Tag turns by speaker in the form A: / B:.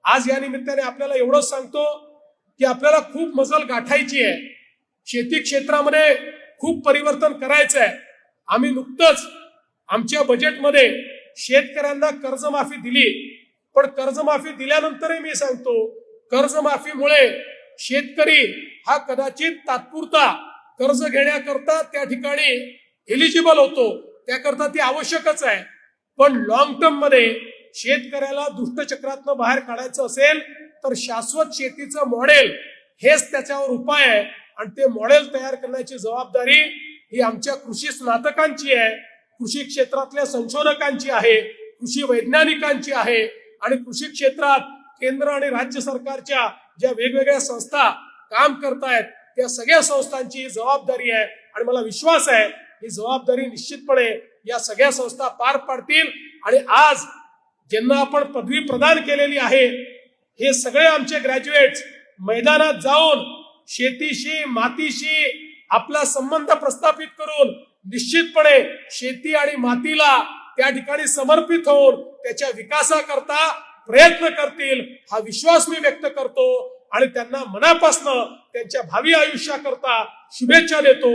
A: आज या निमित्ताने आपल्याला एवढंच सांगतो की आपल्याला खूप मजल गाठायची आहे। शेती क्षेत्रामध्ये खूप परिवर्तन करायचं आहे। आम्ही नुकतंच आमच्या बजेटमध्ये शेतकऱ्यांना कर्जमाफी दिली, पण कर्जमाफी दिल्यानंतरही मी सांगतो कर्जमाफीमुळे शेतकरी हा कदाचित तात्पुरता कर्ज घेण्याकरता त्या ठिकाणी एलिजिबल होतो, त्याकरता ती आवश्यकच आहे। पण लॉंग टर्म मध्ये शेतकऱ्याला दुष्टचक्रातनं बाहेर काढायचं असेल तर शाश्वत शेतीचं मॉडेल हेच त्याच्यावर उपाय आहे, आणि ते मॉडेल तयार करण्याची जबाबदारी ही आमच्या कृषी स्नातकांची आहे, कृषी क्षेत्रातल्या संशोधकांची आहे, कृषी वैज्ञानिकांची आहे, आणि कृषी क्षेत्रात केंद्र आणि राज्य सरकारच्या ज्या वेगवेगळ्या संस्था काम करतायत त्या सगळ्या संस्थांची जबाबदारी आहे। आणि मला विश्वास आहे ही जबाबदारी निश्चितपणे या सगळ्या संस्था पार पाडतील। आणि आज ज्यांना आपण पदवी प्रदान केलेली आहे हे सगळे आमचे ग्रॅज्युएट्स मैदानात जाऊन शेतीशी मातीशी आपला संबंध प्रस्थापित करून निश्चितपणे शेती आणि मातीला त्या ठिकाणी समर्पित होऊन त्याच्या विकासाकरता प्रयत्न करतील हा विश्वास मी व्यक्त करतो, आणि त्यांना मनापासून त्यांच्या भावी आयुष्याकरता शुभेच्छा देतो।